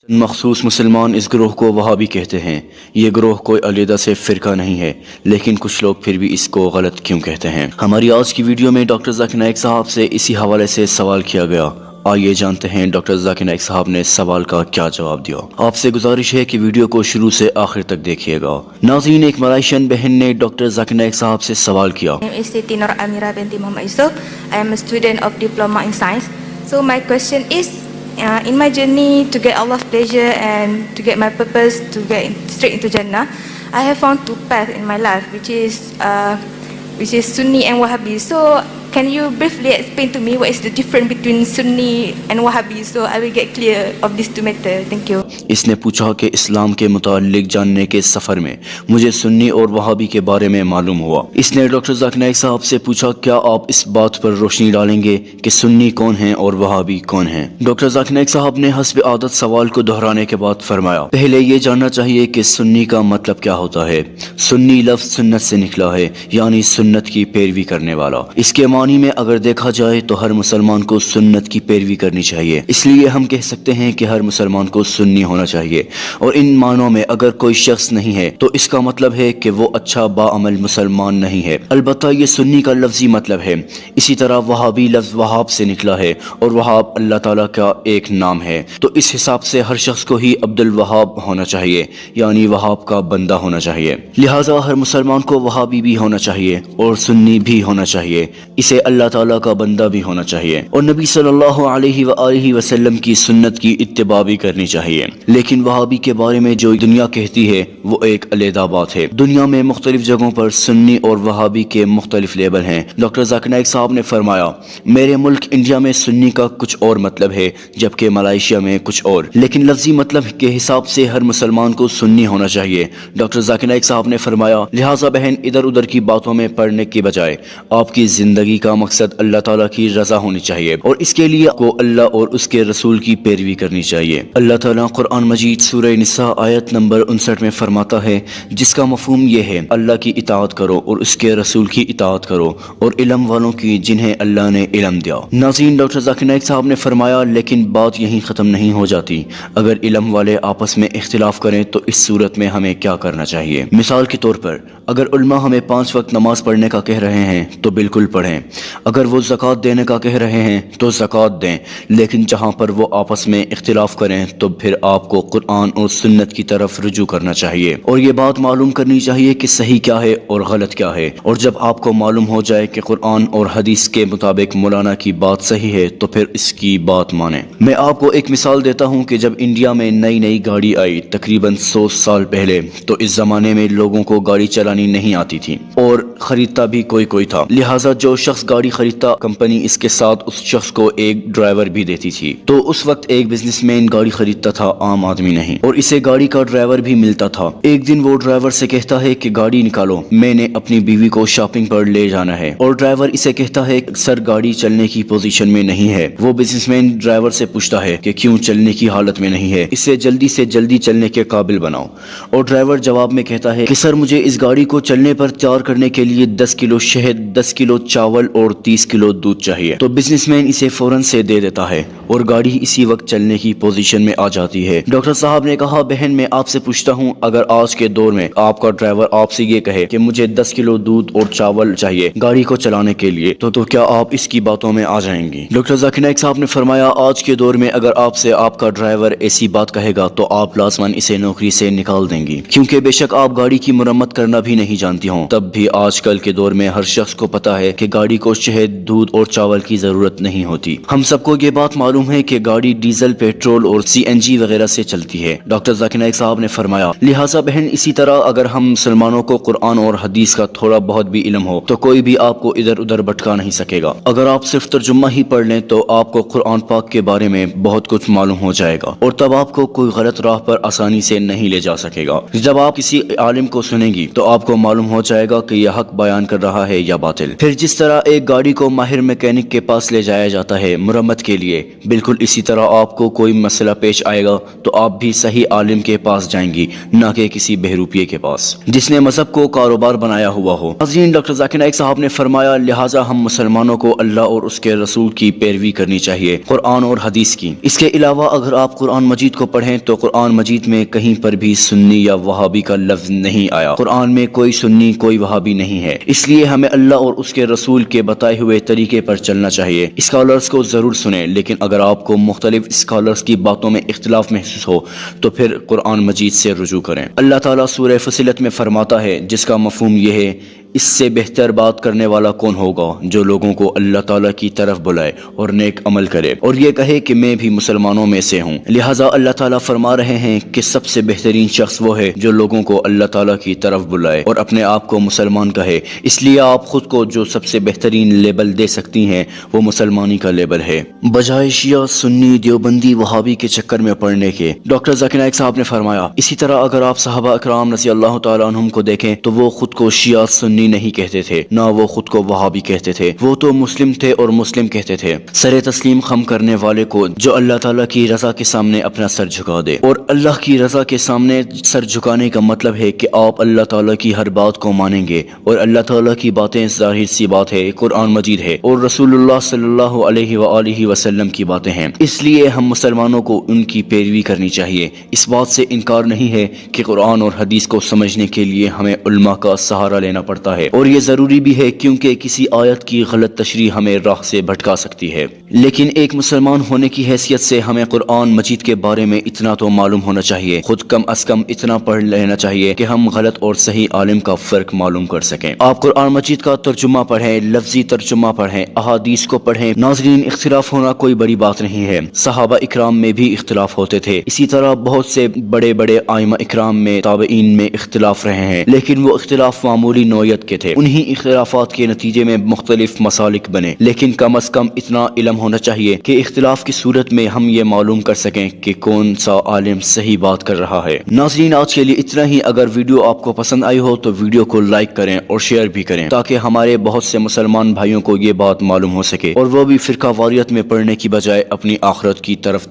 مخصوص مسلمان اس گروہ کو وہابی کہتے ہیں۔ یہ گروہ کوئی علیحدہ سے فرقہ نہیں ہے، لیکن کچھ لوگ پھر بھی اس کو غلط کیوں کہتے ہیں۔ ہماری آج کی ویڈیو میں ڈاکٹر ذاکر نائک صاحب سے اسی حوالے سے سوال کیا گیا۔ آئیے جانتے ہیں ڈاکٹر ذاکر نائک صاحب نے سوال کا کیا جواب دیا۔ آپ سے گزارش ہے کہ ویڈیو کو شروع سے آخر تک دیکھیے گا۔ ناظرین، ایک ملائیشین بہن نے ڈاکٹر ذاکر نائک صاحب سے سوال کیا۔ My name is Siti Nur Amira binti Muhammad Yusuf. I am a student of Diploma in Science. So my question is, in my journey to get Allah's pleasure and to get my purpose to get straight into Jannah, I have found two paths in my life, which is Sunni and Wahhabi. So can you briefly explain to me what is the difference between Sunni and Wahhabi, so I will get clear of these two matters? Thank you. اس نے پوچھا کہ اسلام کے متعلق جاننے کے سفر میں مجھے سنی اور وہابی کے بارے میں معلوم ہوا۔ اس نے ڈاکٹر ذاکر نائک صاحب سے پوچھا، کیا آپ اس بات پر روشنی ڈالیں گے کہ سنی کون ہیں اور وہابی کون ہیں؟ ڈاکٹر ذاکر نائک صاحب نے حسب عادت سوال کو دہرانے کے بعد فرمایا، پہلے یہ جاننا چاہیے کہ سنی کا مطلب کیا ہوتا ہے۔ سنی لفظ سنت سے نکلا ہے، یعنی سنت کی پیروی کرنے والا۔ اس کے معنی میں اگر دیکھا جائے تو ہر مسلمان کو سنت کی پیروی کرنی چاہیے۔ اس لیے ہم کہہ سکتے ہیں کہ ہر مسلمان کو سنی ہونا چاہیے، اور ان معنوں میں اگر کوئی شخص نہیں ہے تو اس کا مطلب ہے کہ وہ اچھا باعمل مسلمان نہیں ہے۔ البتہ یہ سنی کا لفظی مطلب ہے۔ اسی طرح وہابی لفظ وہاب سے نکلا ہے، اور وہاب اللہ تعالیٰ کا ایک نام ہے، تو اس حساب سے ہر شخص کو ہی عبد الوہاب ہونا چاہیے، یعنی وہاب کا بندہ ہونا چاہیے۔ لہٰذا ہر مسلمان کو وہابی بھی ہونا چاہیے اور سنی بھی ہونا چاہیے، اسے اللہ تعالیٰ کا بندہ بھی ہونا چاہیے، اور نبی صلی اللہ علیہ وآلہ وسلم کی سنت کی اتباع بھی کرنی چاہیے۔ لیکن وہابی کے بارے میں جو دنیا کہتی ہے وہ ایک علیحدہ بات ہے۔ دنیا میں مختلف جگہوں پر سنی اور وہابی کے مختلف لیبل ہیں۔ ڈاکٹر ذاکر نائک صاحب نے فرمایا، میرے ملک انڈیا میں سنی کا کچھ اور مطلب ہے، جبکہ ملائیشیا میں کچھ اور، لیکن لفظی مطلب کے حساب سے ہر مسلمان کو سنی ہونا چاہیے۔ ڈاکٹر ذاکر نائک صاحب نے فرمایا، لہٰذا بہن، ادھر ادھر کی باتوں میں پڑنے کی بجائے آپ کی زندگی کا مقصد اللہ تعالیٰ کی رضا ہونی چاہیے، اور اس کے لیے آپ کو اللہ اور اس کے رسول کی پیروی کرنی چاہیے۔ اللہ تعالیٰ قرآن مجید سورہ نساء آیت نمبر 59 میں فرماتا ہے، جس کا مفہوم یہ ہے، اللہ کی اطاعت کرو اور اس کے رسول کی اطاعت کرو، اور علم والوں کی جنہیں اللہ نے علم دیا۔ ناظرین، ڈاکٹر ذاکر نائک صاحب نے فرمایا، لیکن بات یہیں ختم نہیں ہو جاتی۔ اگر علم والے آپس میں اختلاف کریں تو اس صورت میں ہمیں کیا کرنا چاہیے؟ مثال کے طور پر، اگر علماء ہمیں 5 وقت نماز پڑھنے کا کہہ رہے ہیں تو بالکل پڑھیں، اگر وہ زکوٰۃ دینے کا کہہ رہے ہیں تو زکوٰۃ دیں، لیکن جہاں پر وہ آپس میں اختلاف کریں تو پھر آپ کو قرآن اور سنت کی طرف رجوع کرنا چاہیے، اور یہ بات معلوم کرنی چاہیے کہ صحیح کیا ہے اور غلط کیا ہے، اور جب آپ کو معلوم ہو جائے کہ قرآن اور حدیث کے مطابق مولانا کی بات صحیح ہے تو پھر اس کی بات مانیں۔ میں آپ کو ایک مثال دیتا ہوں کہ جب انڈیا میں نئی گاڑی آئی تقریباً 100 سال پہلے، تو اس زمانے میں لوگوں کو گاڑی چلانی نہیں آتی تھی، اور خریدتا بھی کوئی تھا، لہٰذا جو شخص گاڑی خریدتا کمپنی اس کے ساتھ اس شخص کو ایک ڈرائیور بھی دیتی تھی۔ تو اس وقت ایک بزنس مین گاڑی خریدتا تھا، عام آدمی نہیں، اور اسے گاڑی کا ڈرائیور بھی ملتا تھا۔ ایک دن وہ ڈرائیور سے کہتا ہے کہ گاڑی نکالو، میں نے اپنی بیوی کو شاپنگ پر لے جانا ہے، اور ڈرائیور اسے کہتا ہے سر گاڑی چلنے کی پوزیشن میں نہیں ہے۔ وہ بزنس مین ڈرائیور سے پوچھتا ہے کہ کیوں چلنے کی حالت میں نہیں ہے، اسے جلدی سے جلدی چلنے کے قابل بناؤ، اور ڈرائیور جواب میں کہتا ہے کہ سر مجھے اس گاڑی کو چلنے پر تیار کرنے کے لیے 10 کلو شہد، 10 کلو چاول اور 30 کلو دودھ چاہیے۔ تو بزنس مین اسے فوراً سے دے دیتا ہے، اور گاڑی اسی وقت چلنے کی پوزیشن میں آ جاتی ہے۔ ڈاکٹر صاحب نے کہا، بہن میں آپ سے پوچھتا ہوں، اگر آج کے دور میں آپ کا ڈرائیور آپ سے یہ کہے کہ مجھے 10 کلو دودھ اور چاول چاہیے گاڑی کو چلانے کے لیے، تو کیا آپ اس کی باتوں میں آ جائیں گی؟ ڈاکٹر ذاکر نائک صاحب نے فرمایا، آج کے دور میں اگر آپ سے آپ کا ڈرائیور ایسی بات کہے گا تو آپ لازماً اسے نوکری سے نکال دیں گی، کیونکہ بے شک آپ گاڑی کی مرمت کرنا بھی نہیں جانتی ہوں، تب بھی آج کل کے دور میں ہر شخص کو پتا ہے کہ گاڑی کو شہد، دودھ اور چاول کی ضرورت نہیں ہوتی۔ ہم سب کو یہ بات معلوم ہے کہ گاڑی ڈیزل، پیٹرول اور CNG وغیرہ سے چلتی ہے۔ ڈاکٹر ذاکر نائک صاحب نے فرمایا، لہٰذا بہن، اسی طرح اگر ہم مسلمانوں کو قرآن اور حدیث کا تھوڑا بہت بھی علم ہو تو کوئی بھی آپ کو ادھر ادھر بھٹکا نہیں سکے گا۔ اگر آپ صرف ترجمہ ہی پڑھ لیں تو آپ کو قرآن پاک کے بارے میں بہت کچھ معلوم ہو جائے گا، اور تب آپ کو کوئی غلط راہ پر آسانی سے نہیں لے جا سکے گا۔ جب آپ کسی عالم کو سنیں گی تو آپ کو معلوم ہو جائے گا کہ یہ حق حق بیان کر رہا ہے یا باطل۔ پھر جس طرح ایک گاڑی کو ماہر میکینک کے پاس لے جایا جاتا ہے مرمت کے لیے، بالکل اسی طرح آپ کو کوئی مسئلہ پیش آئے گا تو آپ بھی صحیح عالم کے پاس جائیں گی، نہ کہ کسی بہروپیے کے پاس جس نے مذہب کو کاروبار بنایا ہوا ہو۔ ناظرین، ڈاکٹر ذاکر نائک صاحب نے فرمایا لہٰذا ہم مسلمانوں کو اللہ اور اس کے رسول کی پیروی کرنی چاہیے، قرآن اور حدیث کی۔ اس کے علاوہ اگر آپ قرآن مجید کو پڑھیں تو قرآن مجید میں کہیں پر بھی سنی یا وہابی کا لفظ نہیں آیا۔ قرآن میں کوئی سنی کوئی وہابی نہیں ہے، اس لیے ہمیں اللہ اور اس کے رسول کے بتائے ہوئے طریقے پر چلنا چاہیے۔ اسکالرز کو ضرور سنیں، لیکن اگر آپ کو مختلف اسکالرز کی باتوں میں اختلاف محسوس ہو تو پھر قرآن مجید سے رجوع کریں۔ اللہ تعالیٰ سورہ فصلت میں فرماتا ہے، جس کا مفہوم یہ ہے اس سے بہتر بات کرنے والا کون ہوگا جو لوگوں کو اللہ تعالیٰ کی طرف بلائے اور نیک عمل کرے اور یہ کہے کہ میں بھی مسلمانوں میں سے ہوں۔ لہٰذا اللہ تعالیٰ فرما رہے ہیں کہ سب سے بہترین شخص وہ ہے جو لوگوں کو اللہ تعالیٰ کی طرف بلائے اور اپنے آپ کو مسلمان کہے۔ اس لیے آپ خود کو جو سب سے بہترین لیبل دے سکتی ہیں وہ مسلمانی کا لیبل ہے، بجائے شیعہ سنی دیوبندی وہابی کے چکر میں پڑنے کے۔ ڈاکٹر ذاکر نائک صاحب نے فرمایا اسی طرح اگر آپ صحابہ اکرام رضی اللہ تعالیٰ عنہم کو دیکھیں تو وہ خود کو شیعہ سنی نہیں کہتے تھے، نہ وہ خود کو وہابی کہتے تھے، وہ تو مسلم تھے اور مسلم کہتے تھے۔ سر تسلیم خم کرنے والے کو جو اللہ تعالیٰ کی رضا کے سامنے اپنا سر جھکا دے، اور اللہ کی رضا کے سامنے سر جھکانے کا مطلب ہے کہ آپ اللہ تعالیٰ کی ہر بات کو مانیں گے، اور اللہ تعالیٰ کی باتیں ظاہر سی بات ہے، قرآن مجید ہے اور رسول اللہ صلی اللہ علیہ وآلہ وسلم کی باتیں ہیں۔ اس لیے ہم مسلمانوں کو ان کی پیروی کرنی چاہیے۔ اس بات سے انکار نہیں ہے کہ قرآن اور حدیث کو سمجھنے کے لیے ہمیں علماء کا سہارا لینا پڑتا ہے، اور یہ ضروری بھی ہے کیونکہ کسی آیت کی غلط تشریح ہمیں راہ سے بھٹکا سکتی ہے۔ لیکن ایک مسلمان ہونے کی حیثیت سے ہمیں قرآن مجید کے بارے میں اتنا تو معلوم ہونا چاہیے، خود کم از کم اتنا پڑھ لینا چاہیے کہ ہم غلط اور صحیح عالم کا فرق معلوم کر سکیں۔ آپ قرآن مجید کا ترجمہ پڑھیں، لفظی ترجمہ پڑھیں، احادیث کو پڑھیں۔ ناظرین، اختلاف ہونا کوئی بڑی بات نہیں ہے، صحابہ اکرام میں بھی اختلاف ہوتے تھے، اسی طرح بہت سے بڑے بڑے ائمہ اکرام میں تابعین میں اختلاف رہے ہیں، لیکن وہ اختلاف معمولی نوعیت کے تھے۔ انہی اختلافات کے نتیجے میں مختلف مسالک بنے، لیکن کم از کم اتنا علم ہونا چاہیے کہ اختلاف کی صورت میں ہم یہ معلوم کر سکیں کہ کون سا عالم صحیح بات کر رہا ہے۔ ناظرین، آج کے لیے اتنا ہی۔ اگر ویڈیو آپ کو پسند آئی ہو تو ویڈیو کو لائک کریں اور شیئر بھی کریں تاکہ ہمارے بہت سے مسلمان بھائیوں کو یہ بات معلوم ہو سکے اور وہ بھی فرقہ واریت میں پڑنے کی بجائے اپنی آخرت کی طرف